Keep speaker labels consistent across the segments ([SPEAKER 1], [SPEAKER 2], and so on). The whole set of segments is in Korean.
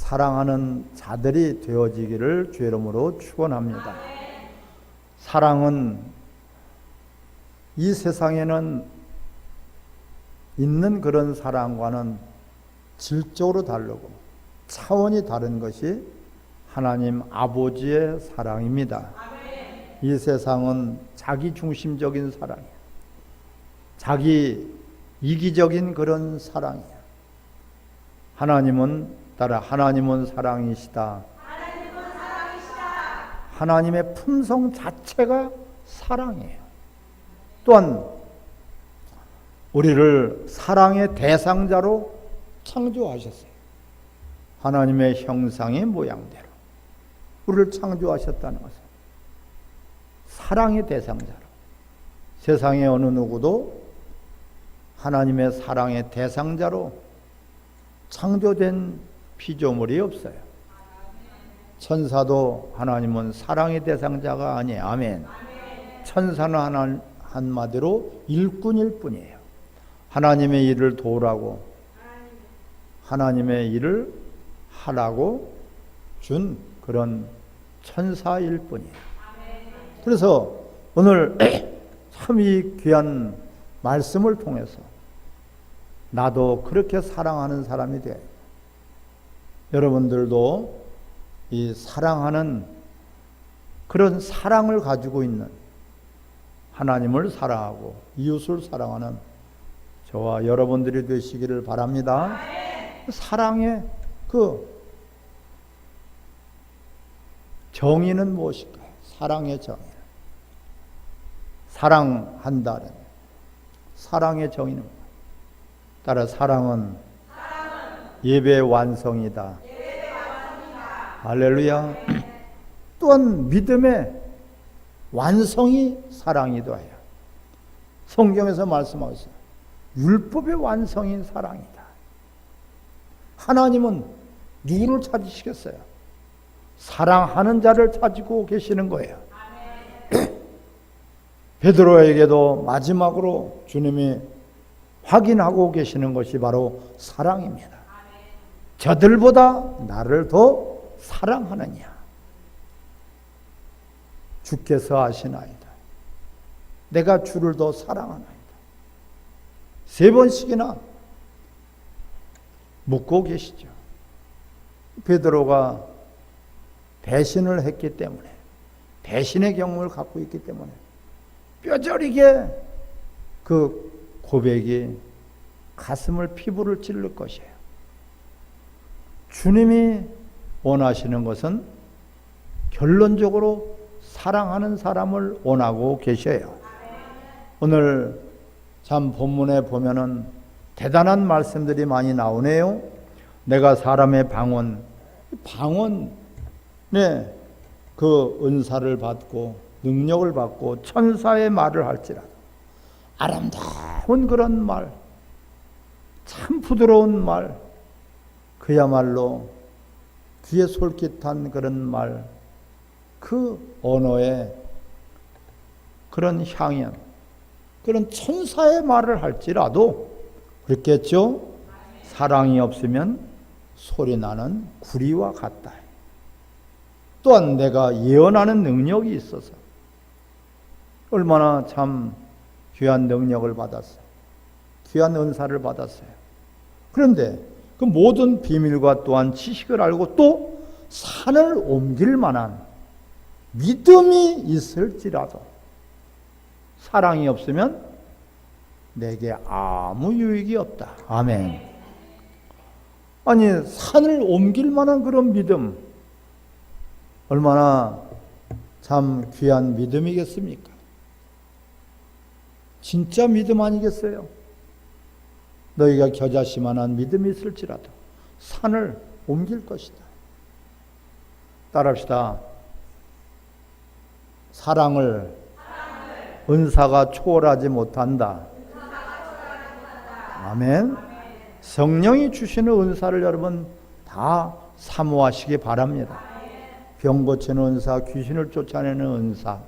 [SPEAKER 1] 사랑하는 자들이 되어지기를 주의 이름으로 축원합니다. 사랑은 이 세상에는 있는 그런 사랑과는 질적으로 다르고 차원이 다른 것이 하나님 아버지의 사랑입니다. 이 세상은 자기 중심적인 사랑이에요. 자기 이기적인 그런 사랑이에요. 하나님은 따라 하나님은 사랑이시다. 하나님의 품성 자체가 사랑이에요. 또한 우리를 사랑의 대상자로 창조하셨어요. 하나님의 형상의 모양대로 우리를 창조하셨다는 것은 사랑의 대상자로, 세상의 어느 누구도 하나님의 사랑의 대상자로 창조된 피조물이 없어요. 천사도 하나님은 사랑의 대상자가 아니에요. 아멘. 천사는 한마디로 일꾼일 뿐이에요. 하나님의 일을 도우라고, 하나님의 일을 하라고 준 그런 천사일 뿐이에요. 그래서 오늘 참 이 귀한 말씀을 통해서 나도 그렇게 사랑하는 사람이 돼요. 여러분들도 이 사랑하는 그런 사랑을 가지고 있는, 하나님을 사랑하고 이웃을 사랑하는 저와 여러분들이 되시기를 바랍니다. 사랑의 그 정의는 무엇일까요? 사랑의 정의. 사랑한다는 사랑의 정의는 뭐예요? 따라 사랑은 예배의 완성이다. 할렐루야. 또한 믿음의 완성이 사랑이다 해요. 성경에서 말씀하고 있어요. 율법의 완성인 사랑이다. 하나님은 누구를 찾으시겠어요? 사랑하는 자를 찾고 계시는 거예요. 베드로에게도 마지막으로 주님이 확인하고 계시는 것이 바로 사랑입니다. 저들보다 나를 더 사랑하느냐. 주께서 아시나이다. 내가 주를 더 사랑하나이다. 3번씩이나 묻고 계시죠. 베드로가 배신을 했기 때문에, 배신의 경험을 갖고 있기 때문에 뼈저리게 그 고백이 가슴을, 피부를 찔를 것이에요. 주님이 원하시는 것은 결론적으로 사랑하는 사람을 원하고 계셔요. 오늘 참 본문에 보면은 대단한 말씀들이 많이 나오네요. 내가 사람의 방언의 그 은사를 받고 능력을 받고 천사의 말을 할지라도 아름다운 그런 말, 참 부드러운 말, 그야말로 귀에 솔깃한 그런 말, 그 언어의 그런 향연, 그런 천사의 말을 할지라도 그렇겠죠? 사랑이 없으면 소리나는 구리와 같다. 또한 내가 예언하는 능력이 있어서 얼마나 참 귀한 능력을 받았어요. 귀한 은사를 받았어요. 그런데 그 모든 비밀과 또한 지식을 알고 또 산을 옮길 만한 믿음이 있을지라도 사랑이 없으면 내게 아무 유익이 없다. 아멘. 아니, 산을 옮길 만한 그런 믿음, 얼마나 참 귀한 믿음이겠습니까? 진짜 믿음 아니겠어요? 너희가 겨자씨만한 믿음이 있을지라도 산을 옮길 것이다. 따라합시다. 사랑을 은사가 초월하지 못한다. 아멘. 성령이 주시는 은사를 여러분 다 사모하시기 바랍니다. 병 고치는 은사, 귀신을 쫓아내는 은사,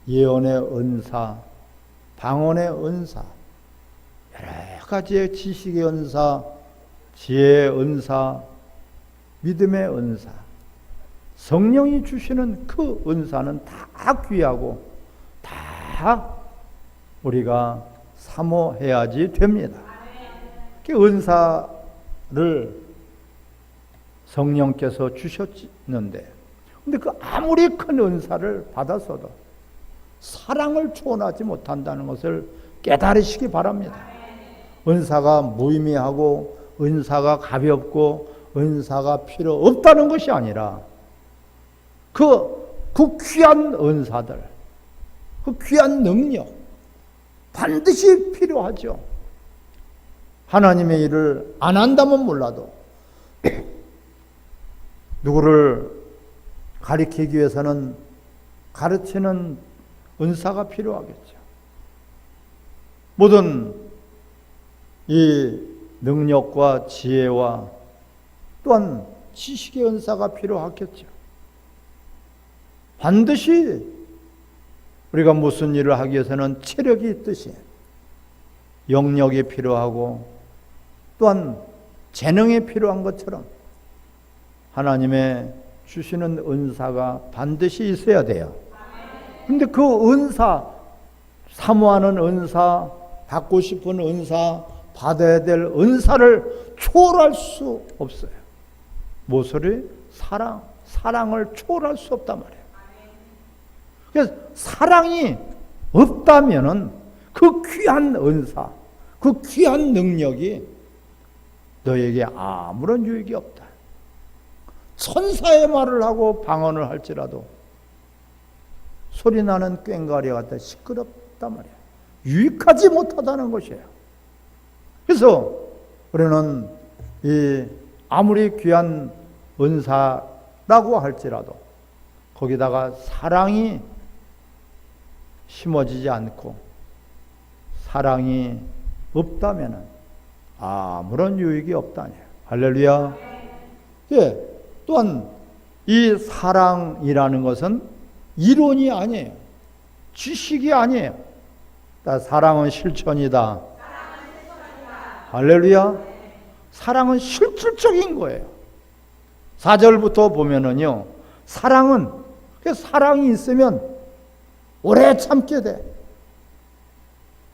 [SPEAKER 1] 예언의 은사, 방언의 은사, 여러 가지의 지식의 은사, 지혜의 은사, 믿음의 은사, 성령이 주시는 그 은사는 다 귀하고 다 우리가 사모해야지 됩니다. 그 은사를 성령께서 주셨는데, 근데 그 아무리 큰 은사를 받았어도 사랑을 초월하지 못한다는 것을 깨달으시기 바랍니다. 은사가 무의미하고 은사가 가볍고 은사가 필요 없다는 것이 아니라 그 귀한 은사들, 그 귀한 능력 반드시 필요하죠. 하나님의 일을 안 한다면 몰라도 누구를 가리키기 위해서는 가르치는 은사가 필요하겠죠. 모든 이 능력과 지혜와 또한 지식의 은사가 필요하겠죠. 반드시 우리가 무슨 일을 하기 위해서는 체력이 있듯이 영역이 필요하고 또한 재능이 필요한 것처럼 하나님의 주시는 은사가 반드시 있어야 돼요. 근데 그 은사, 사모하는 은사, 받고 싶은 은사, 받아야 될 은사를 초월할 수 없어요. 무엇을? 사랑을 초월할 수 없단 말이에요. 그래서 사랑이 없다면은 그 귀한 은사, 그 귀한 능력이 너에게 아무런 유익이 없다. 천사의 말을 하고 방언을 할지라도 소리나는 꽹과리와 같다 시끄럽단 말이에요. 유익하지 못하다는 것이에요. 그래서 우리는 이 아무리 귀한 은사라고 할지라도 거기다가 사랑이 심어지지 않고 사랑이 없다면 아무런 유익이 없다니. 할렐루야. 예, 또한 이 사랑이라는 것은 이론이 아니에요. 지식이 아니에요. 사랑은 실천이다. 할렐루야. 사랑은 실질적인 거예요. 4절부터 보면은요, 사랑은, 사랑이 있으면 오래 참게 돼.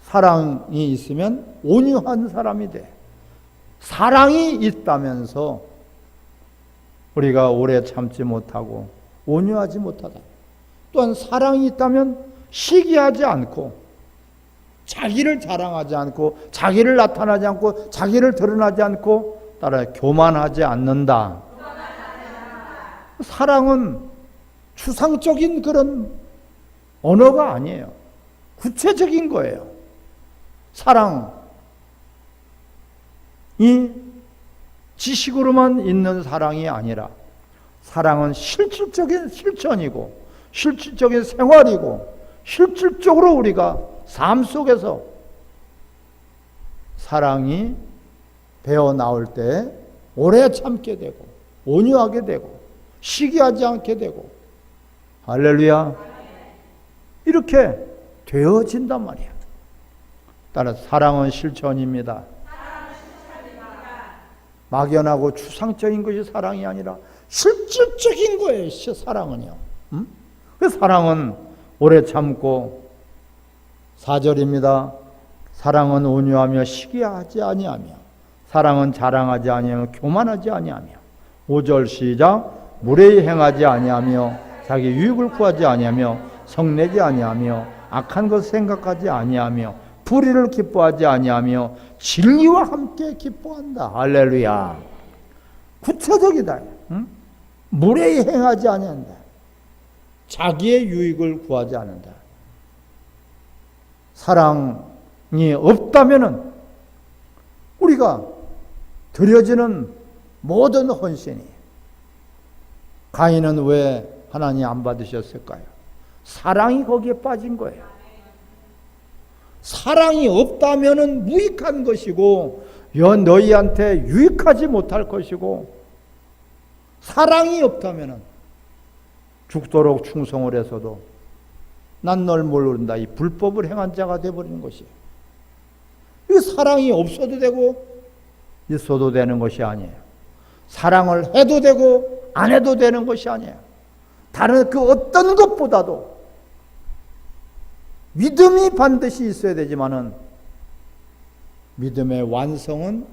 [SPEAKER 1] 사랑이 있으면 온유한 사람이 돼. 사랑이 있다면서 우리가 오래 참지 못하고 온유하지 못하다. 또한 사랑이 있다면 시기하지 않고 자기를 자랑하지 않고 자기를 나타나지 않고 자기를 드러나지 않고 따라 교만하지 않는다. 사랑은 추상적인 그런 언어가 아니에요. 구체적인 거예요. 사랑이 지식으로만 있는 사랑이 아니라 사랑은 실질적인 실천이고 실질적인 생활이고 실질적으로 우리가 삶 속에서 사랑이 배어 나올 때 오래 참게 되고 온유하게 되고 시기하지 않게 되고 할렐루야 이렇게 되어진단 말이야. 따라서 사랑은 실천입니다. 막연하고 추상적인 것이 사랑이 아니라 실질적인 거예요. 사랑은요. 그 사랑은 오래 참고 4절입니다. 사랑은 온유하며 시기하지 아니하며 사랑은 자랑하지 아니하며 교만하지 아니하며 5절 시작. 무례히 행하지 아니하며 자기 유익을 구하지 아니하며 성내지 아니하며 악한 것 생각하지 아니하며 불의를 기뻐하지 아니하며 진리와 함께 기뻐한다. 할렐루야. 구체적이다. 무례히 행하지 아니한다. 자기의 유익을 구하지 않는다. 사랑이 없다면은 우리가 드려지는 모든 헌신이 가인은 왜 하나님 안 받으셨을까요? 사랑이 거기에 빠진 거예요. 사랑이 없다면은 무익한 것이고 너희한테 유익하지 못할 것이고 사랑이 없다면은 죽도록 충성을 해서도 난 널 모른다. 이 불법을 행한 자가 되어버리는 것이에요. 이 사랑이 없어도 되고 있어도 되는 것이 아니에요. 사랑을 해도 되고 안 해도 되는 것이 아니에요. 다른 그 어떤 것보다도 믿음이 반드시 있어야 되지만은 믿음의 완성은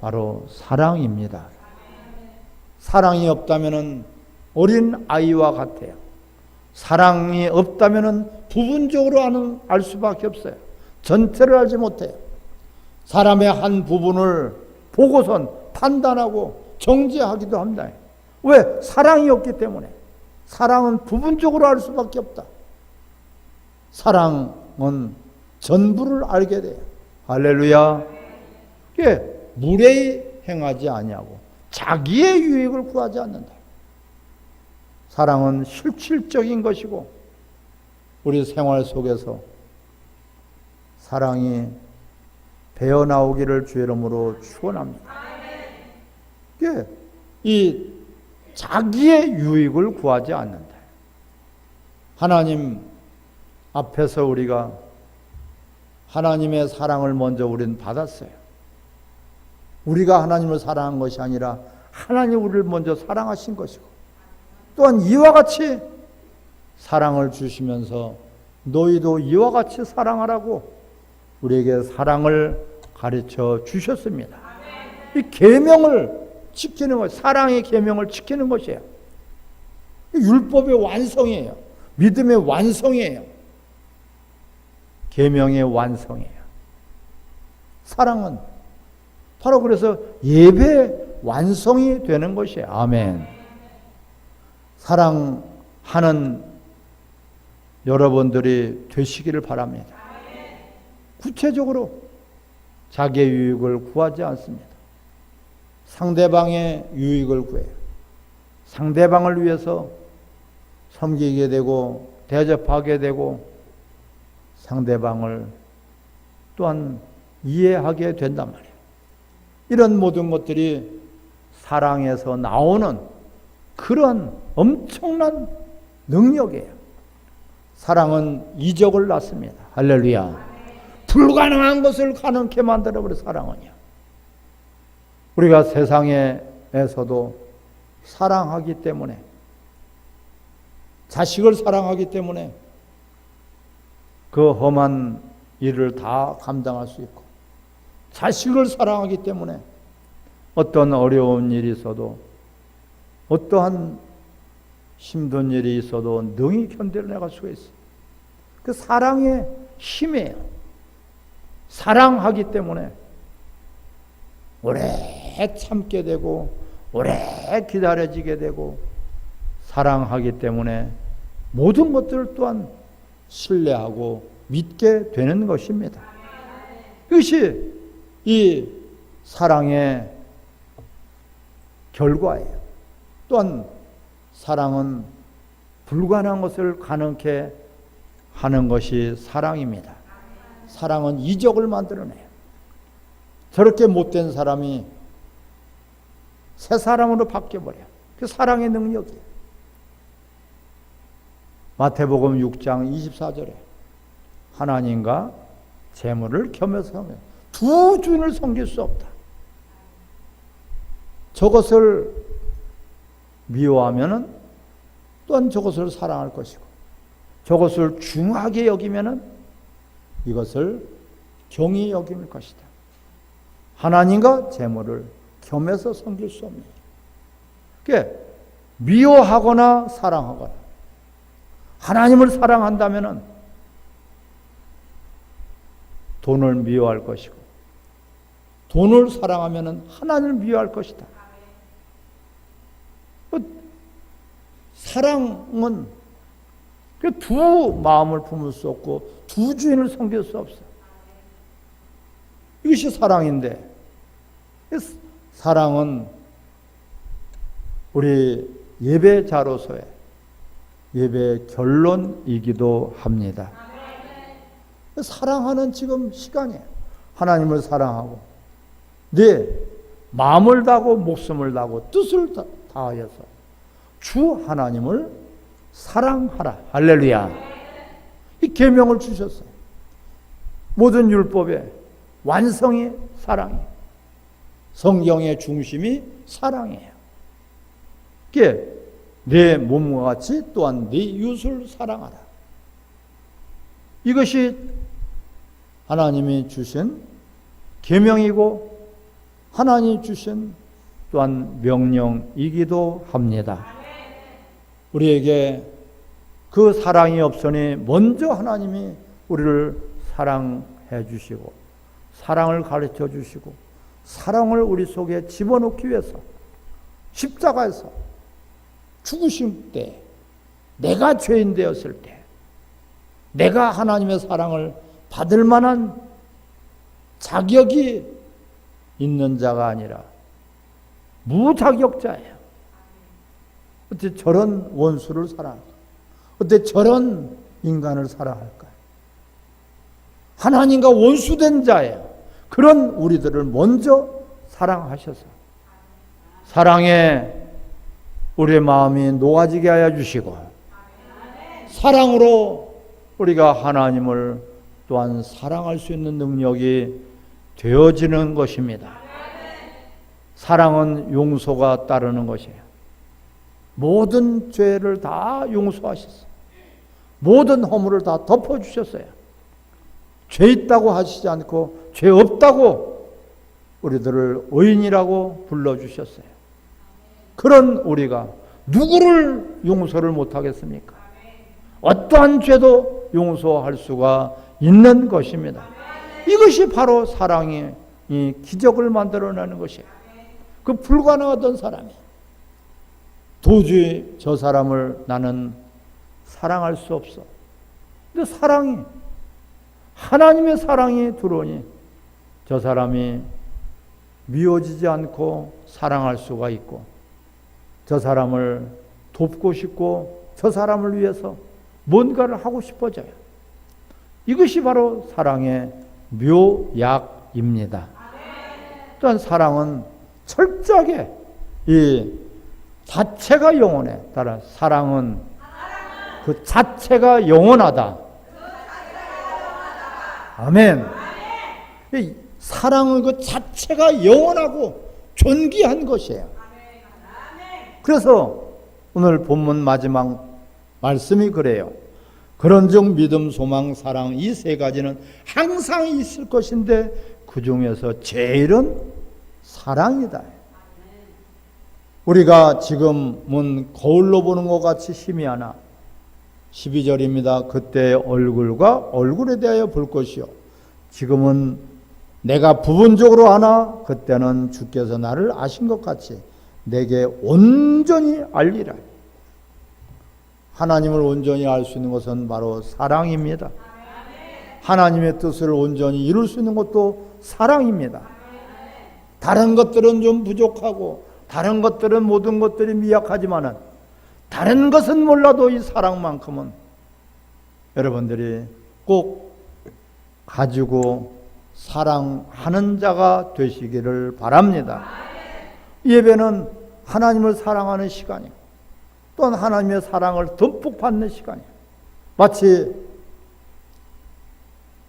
[SPEAKER 1] 바로 사랑입니다. 사랑이 없다면은 어린 아이와 같아요. 사랑이 없다면은 부분적으로 알 수밖에 없어요. 전체를 알지 못해요. 사람의 한 부분을 보고선 판단하고 정죄하기도 합니다. 왜? 사랑이 없기 때문에. 사랑은 부분적으로 알 수밖에 없다. 사랑은 전부를 알게 돼요. 할렐루야. 이게 무례히 행하지 아니하고 자기의 유익을 구하지 않는다. 사랑은 실질적인 것이고 우리 생활 속에서 사랑이 배어나오기를 주의 이름으로 축원합니다. 이게 이 자기의 유익을 구하지 않는다. 하나님 앞에서 우리가 하나님의 사랑을 먼저 우리는 받았어요. 우리가 하나님을 사랑한 것이 아니라 하나님 우리를 먼저 사랑하신 것이고 또한 이와 같이 사랑을 주시면서 너희도 이와 같이 사랑하라고 우리에게 사랑을 가르쳐 주셨습니다. 이 계명을 지키는 것, 사랑의 계명을 지키는 것이에요. 율법의 완성이에요. 믿음의 완성이에요. 계명의 완성이에요. 사랑은 바로 그래서 예배의 완성이 되는 것이에요. 아멘. 사랑하는 여러분들이 되시기를 바랍니다. 구체적으로 자기의 유익을 구하지 않습니다. 상대방의 유익을 구해요. 상대방을 위해서 섬기게 되고 대접하게 되고 상대방을 또한 이해하게 된단 말이에요. 이런 모든 것들이 사랑에서 나오는 그런 엄청난 능력이에요. 사랑은 이적을 낳습니다. 할렐루야. 불가능한 것을 가능케 만들어버려 사랑은요. 우리가 세상에서도 사랑하기 때문에 자식을 사랑하기 때문에 그 험한 일을 다 감당할 수 있고 자식을 사랑하기 때문에 어떤 어려운 일이 있어도 어떠한 힘든 일이 있어도 능히 견뎌내갈 수가 있어요. 그 사랑의 힘이에요. 사랑하기 때문에 오래 참게 되고 오래 기다려지게 되고 사랑하기 때문에 모든 것들을 또한 신뢰하고 믿게 되는 것입니다. 이것이 이 사랑의 결과예요. 또한 사랑은 불가능한 것을 가능케 하는 것이 사랑입니다. 사랑은 이적을 만들어내요. 저렇게 못된 사람이 새 사람으로 바뀌어버려요. 그 사랑의 능력이에요. 마태복음 6장 24절에 하나님과 재물을 겸해서 두 주인을 섬길 수 없다. 저것을 미워하면은 또한 저것을 사랑할 것이고 저것을 중하게 여기면은 이것을 경히 여길 것이다. 하나님과 재물을 겸해서 섬길 수 없는. 그러니까 미워하거나 사랑하거나 하나님을 사랑한다면은 돈을 미워할 것이고 돈을 사랑하면은 하나님을 미워할 것이다. 사랑은 두 마음을 품을 수 없고 두 주인을 섬길 수 없어. 이것이 사랑인데 사랑은 우리 예배자로서의 예배의 결론이기도 합니다. 사랑하는 지금 시간이에요. 하나님을 사랑하고 네 마음을 다하고 목숨을 다하고 뜻을 다하여서 주 하나님을 사랑하라. 할렐루야. 이 계명을 주셨어요. 모든 율법의 완성이 사랑이에요. 성경의 중심이 사랑이에요. 내 몸과 같이 또한 네 이웃을 사랑하라. 이것이 하나님이 주신 계명이고 하나님이 주신 또한 명령이기도 합니다. 우리에게 그 사랑이 없으니 먼저 하나님이 우리를 사랑해 주시고 사랑을 가르쳐 주시고 사랑을 우리 속에 집어넣기 위해서 십자가에서 죽으신 때, 내가 죄인 되었을 때, 내가 하나님의 사랑을 받을 만한 자격이 있는 자가 아니라 무자격자예요. 어떻게 저런 원수를 사랑할까? 어떻게 저런 인간을 사랑할까? 하나님과 원수된 자예요. 그런 우리들을 먼저 사랑하셔서 사랑에 우리의 마음이 녹아지게 하여 주시고 사랑으로 우리가 하나님을 또한 사랑할 수 있는 능력이 되어지는 것입니다. 사랑은 용서가 따르는 것이에요. 모든 죄를 다 용서하셨어요. 모든 허물을 다 덮어주셨어요. 죄 있다고 하시지 않고 죄 없다고 우리들을 의인이라고 불러주셨어요. 그런 우리가 누구를 용서를 못하겠습니까? 어떠한 죄도 용서할 수가 있는 것입니다. 이것이 바로 사랑이 이 기적을 만들어내는 것이에요. 그 불가능하던 사람이 도저히 저 사람을 나는 사랑할 수 없어. 근데 사랑이 하나님의 사랑이 들어오니 저 사람이 미워지지 않고 사랑할 수가 있고 저 사람을 돕고 싶고 저 사람을 위해서 뭔가를 하고 싶어져요. 이것이 바로 사랑의 묘약입니다. 또한 사랑은 철저하게 이 자체가 영원해. 따라 사랑은 그 자체가 영원하다. 아멘. 이 사랑은 그 자체가 영원하고 존귀한 것이에요. 그래서 오늘 본문 마지막 말씀이 그래요. 그런즉 믿음, 소망, 사랑 이 세 가지는 항상 있을 것인데 그 중에서 제일은 사랑이다. 우리가 지금은 거울로 보는 것 같이 희미하나 12절입니다. 그때 얼굴과 얼굴에 대하여 볼 것이요 지금은 내가 부분적으로 아나 그때는 주께서 나를 아신 것 같이 내게 온전히 알리라. 하나님을 온전히 알 수 있는 것은 바로 사랑입니다. 하나님의 뜻을 온전히 이룰 수 있는 것도 사랑입니다. 다른 것들은 좀 부족하고 다른 것들은 모든 것들이 미약하지만은 다른 것은 몰라도 이 사랑만큼은 여러분들이 꼭 가지고 사랑하는 자가 되시기를 바랍니다. 예배는 하나님을 사랑하는 시간이고 또한 하나님의 사랑을 듬뿍 받는 시간이에요. 마치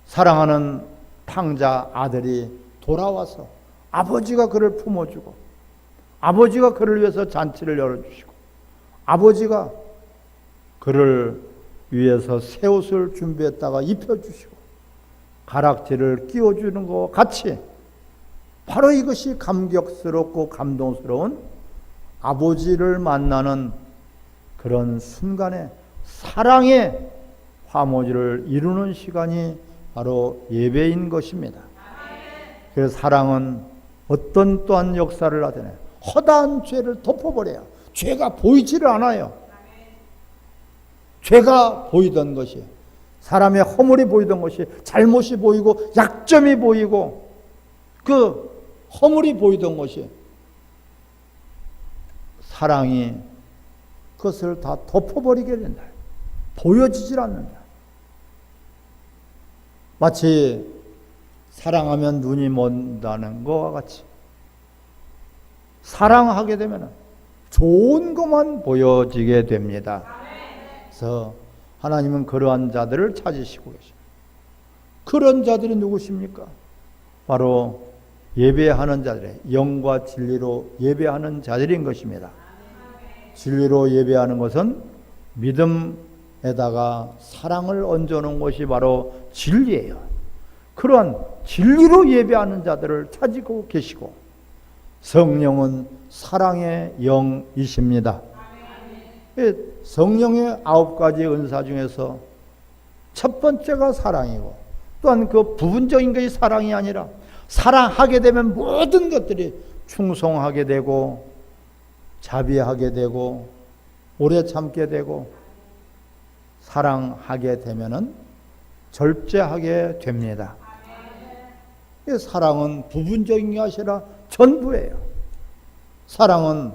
[SPEAKER 1] 사랑하는 탕자 아들이 돌아와서 아버지가 그를 품어주고 아버지가 그를 위해서 잔치를 열어주시고 아버지가 그를 위해서 새 옷을 준비했다가 입혀주시고 가락지를 끼워주는 것과 같이 바로 이것이 감격스럽고 감동스러운 아버지를 만나는 그런 순간에 사랑의 화모지를 이루는 시간이 바로 예배인 것입니다. 그래서 사랑은 어떤 또한 역사를 나타내요. 허다한 죄를 덮어버려요. 죄가 보이지를 않아요. 죄가 보이던 것이 사람의 허물이 보이던 것이 잘못이 보이고 약점이 보이고 그 허물이 보이던 것이 사랑이 그것을 다 덮어버리게 된다. 보여지질 않는다. 마치 사랑하면 눈이 먼다는 것과 같이 사랑하게 되면 좋은 것만 보여지게 됩니다. 그래서 하나님은 그러한 자들을 찾으시고 계십니다. 그런 자들이 누구십니까? 바로 예배하는 자들의 영과 진리로 예배하는 자들인 것입니다. 진리로 예배하는 것은 믿음에다가 사랑을 얹어놓은 것이 바로 진리예요. 그러한 진리로 예배하는 자들을 찾고 계시고 성령은 사랑의 영이십니다. 성령의 9가지 은사 중에서 첫 번째가 사랑이고 또한 그 부분적인 것이 사랑이 아니라 사랑하게 되면 모든 것들이 충성하게 되고 자비하게 되고 오래 참게 되고 사랑하게 되면은 절제하게 됩니다. 사랑은 부분적인 게 아니라 전부예요. 사랑은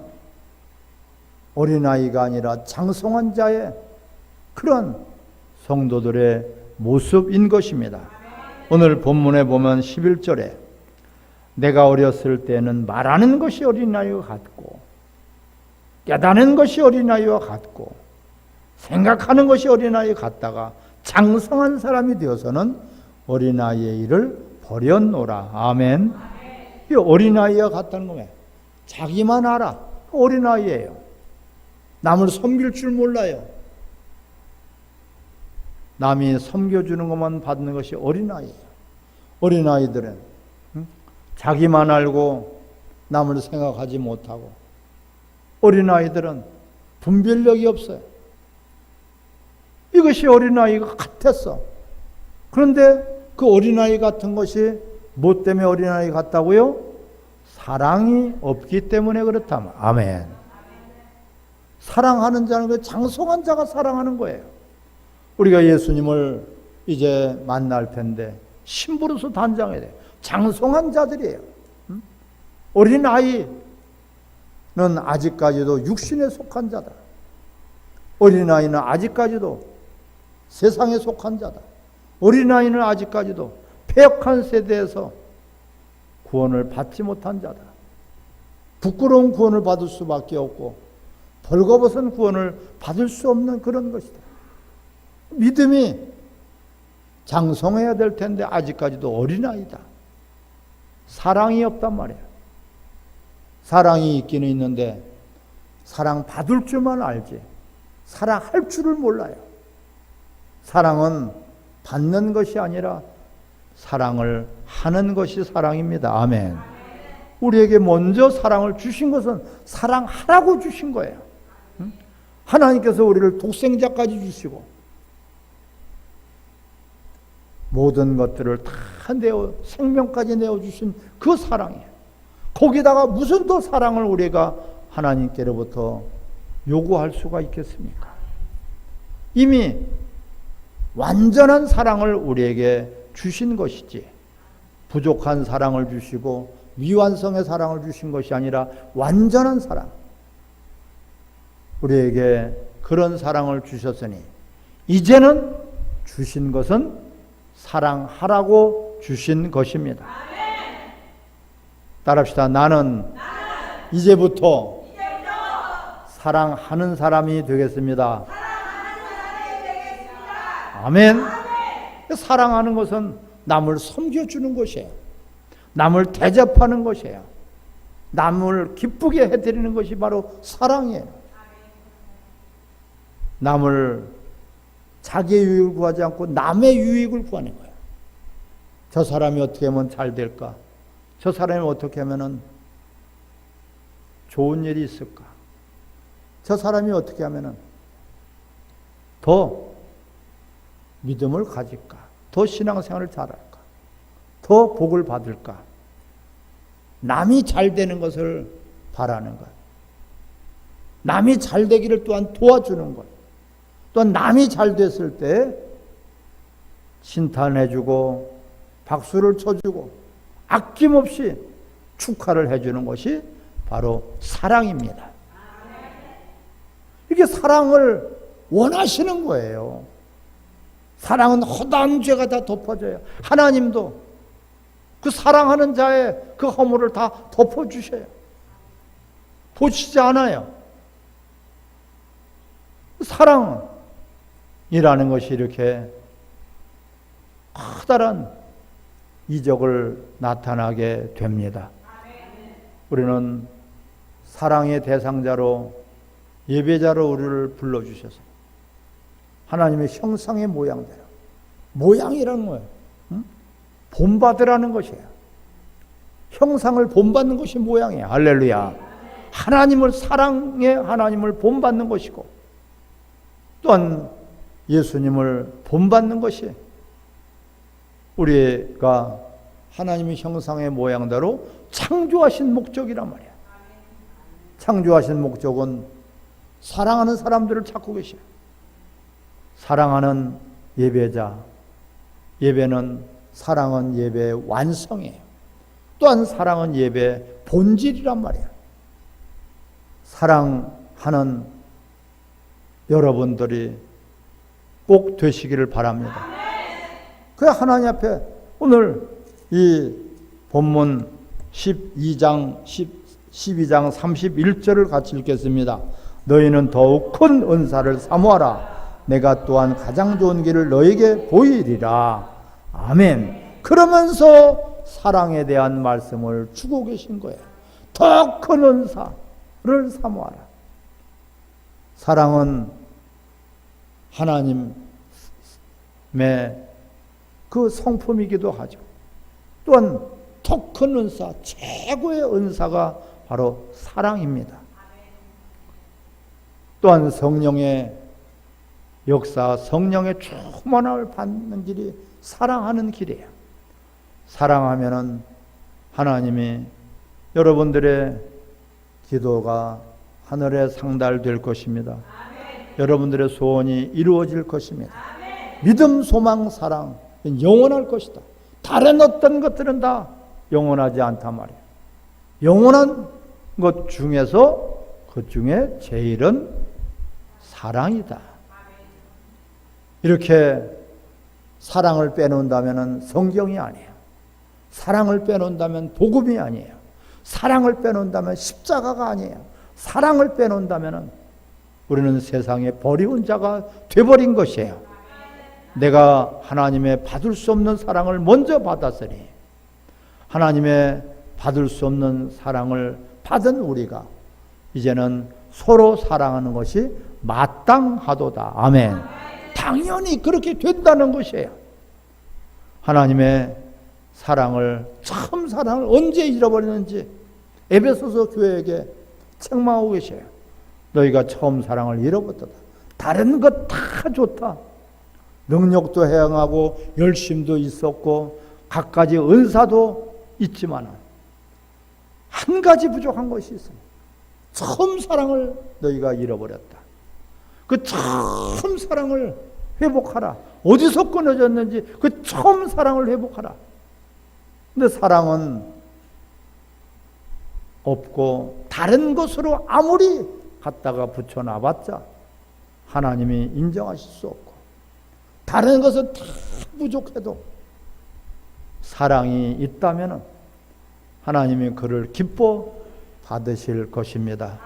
[SPEAKER 1] 어린아이가 아니라 장성한 자의 그런 성도들의 모습인 것입니다. 오늘 본문에 보면 11절에 내가 어렸을 때는 말하는 것이 어린아이와 같고 깨닫는 것이 어린아이와 같고 생각하는 것이 어린아이 같다가 장성한 사람이 되어서는 어린아이의 일을 버렸노라. 아멘. 이 어린아이와 같다는 거예요. 자기만 알아. 어린아이예요. 남을 섬길 줄 몰라요. 남이 섬겨주는 것만 받는 것이 어린아이예요. 어린아이들은 자기만 알고 남을 생각하지 못하고 어린아이들은 분별력이 없어요. 이것이 어린아이가 같았어. 그런데 그 어린아이 같은 것이 뭐 때문에 어린아이 같다고요? 사랑이 없기 때문에 그렇다면. 아멘. 사랑하는 자는 그 장성한 자가 사랑하는 거예요. 우리가 예수님을 이제 만날 텐데 신부로서 단장해야 돼요. 장성한 자들이에요. 어린아이는 아직까지도 육신에 속한 자다. 어린아이는 아직까지도 세상에 속한 자다. 어린아이는 아직까지도 패역한 세대에서 구원을 받지 못한 자다. 부끄러운 구원을 받을 수밖에 없고 벌거벗은 구원을 받을 수 없는 그런 것이다. 믿음이 장성해야 될 텐데 아직까지도 어린아이다. 사랑이 없단 말이에요. 사랑이 있기는 있는데 사랑 받을 줄만 알지 사랑할 줄을 몰라요. 사랑은 받는 것이 아니라 사랑을 하는 것이 사랑입니다. 아멘. 우리에게 먼저 사랑을 주신 것은 사랑하라고 주신 거예요. 하나님께서 우리를 독생자까지 주시고 모든 것들을 다 내어 생명까지 내어주신 그 사랑이에요. 거기다가 무슨 또 사랑을 우리가 하나님께로부터 요구할 수가 있겠습니까? 이미 완전한 사랑을 우리에게 주신 것이지 부족한 사랑을 주시고 미완성의 사랑을 주신 것이 아니라 완전한 사랑, 우리에게 그런 사랑을 주셨으니 이제는 주신 것은 사랑하라고 주신 것입니다. 따라합시다. 나는 이제부터 사랑하는 사람이 되겠습니다. 아멘. 사랑하는 것은 남을 섬겨주는 것이에요. 남을 대접하는 것이에요. 남을 기쁘게 해드리는 것이 바로 사랑이에요. 남을 자기의 유익을 구하지 않고 남의 유익을 구하는 거예요. 저 사람이 어떻게 하면 잘 될까? 저 사람이 어떻게 하면 좋은 일이 있을까? 저 사람이 어떻게 하면 더 믿음을 가질까? 더 신앙생활을 잘할까? 더 복을 받을까? 남이 잘 되는 것을 바라는 것. 남이 잘 되기를 또한 도와주는 것. 또한 남이 잘 됐을 때 칭찬해주고 박수를 쳐주고 아낌없이 축하를 해주는 것이 바로 사랑입니다. 이게 사랑을 원하시는 거예요. 사랑은 허다한 죄가 다 덮어져요. 하나님도 그 사랑하는 자의 그 허물을 다 덮어주셔요. 보시지 않아요. 사랑이라는 것이 이렇게 커다란 이적을 나타나게 됩니다. 우리는 사랑의 대상자로 예배자로 우리를 불러주셔서 하나님의 형상의 모양대로, 모양이라는 거예요. 응? 본받으라는 것이에요. 형상을 본받는 것이 모양이에요. 할렐루야. 하나님을 사랑해 하나님을 본받는 것이고, 또한 예수님을 본받는 것이 우리가 하나님의 형상의 모양대로 창조하신 목적이란 말이야. 창조하신 목적은 사랑하는 사람들을 찾고 계셔요. 사랑하는 예배자, 예배는 사랑은 예배의 완성이에요. 또한 사랑은 예배의 본질이란 말이에요. 사랑하는 여러분들이 꼭 되시기를 바랍니다. 그래 하나님 앞에 오늘 이 본문 12장 31절을 같이 읽겠습니다. 너희는 더욱 큰 은사를 사모하라. 내가 또한 가장 좋은 길을 너에게 보이리라. 아멘. 그러면서 사랑에 대한 말씀을 주고 계신 거예요. 더 큰 은사를 사모하라. 사랑은 하나님의 그 성품이기도 하죠. 또한 더 큰 은사, 최고의 은사가 바로 사랑입니다. 또한 성령의 역사, 성령의 충만함을 받는 길이 사랑하는 길이에요. 사랑하면은 하나님이 여러분들의 기도가 하늘에 상달될 것입니다. 여러분들의 소원이 이루어질 것입니다. 믿음, 소망, 사랑 영원할 것이다. 다른 어떤 것들은 다 영원하지 않단 말이에요. 영원한 것 중에서 그 중에 제일은 사랑이다. 이렇게 사랑을 빼놓는다면 성경이 아니에요. 사랑을 빼놓는다면 복음이 아니에요. 사랑을 빼놓는다면 십자가가 아니에요. 사랑을 빼놓는다면 우리는 세상에 버리운 자가 되어버린 것이에요. 내가 하나님의 받을 수 없는 사랑을 먼저 받았으니 하나님의 받을 수 없는 사랑을 받은 우리가 이제는 서로 사랑하는 것이 마땅하도다. 아멘. 당연히 그렇게 된다는 것이에요. 하나님의 사랑을, 참 사랑을 언제 잃어버리는지 에베소서 교회에게 책망하고 계셔요. 너희가 처음 사랑을 잃어버렸다. 다른 것 다 좋다. 능력도 행하고 열심도 있었고 갖가지 은사도 있지만 한 가지 부족한 것이 있습니다. 처음 사랑을 너희가 잃어버렸다. 그 처음 사랑을 회복하라. 어디서 끊어졌는지 그 처음 사랑을 회복하라. 근데 사랑은 없고 다른 것으로 아무리 갖다가 붙여놔봤자 하나님이 인정하실 수 없고 다른 것은 다 부족해도 사랑이 있다면 하나님이 그를 기뻐 받으실 것입니다.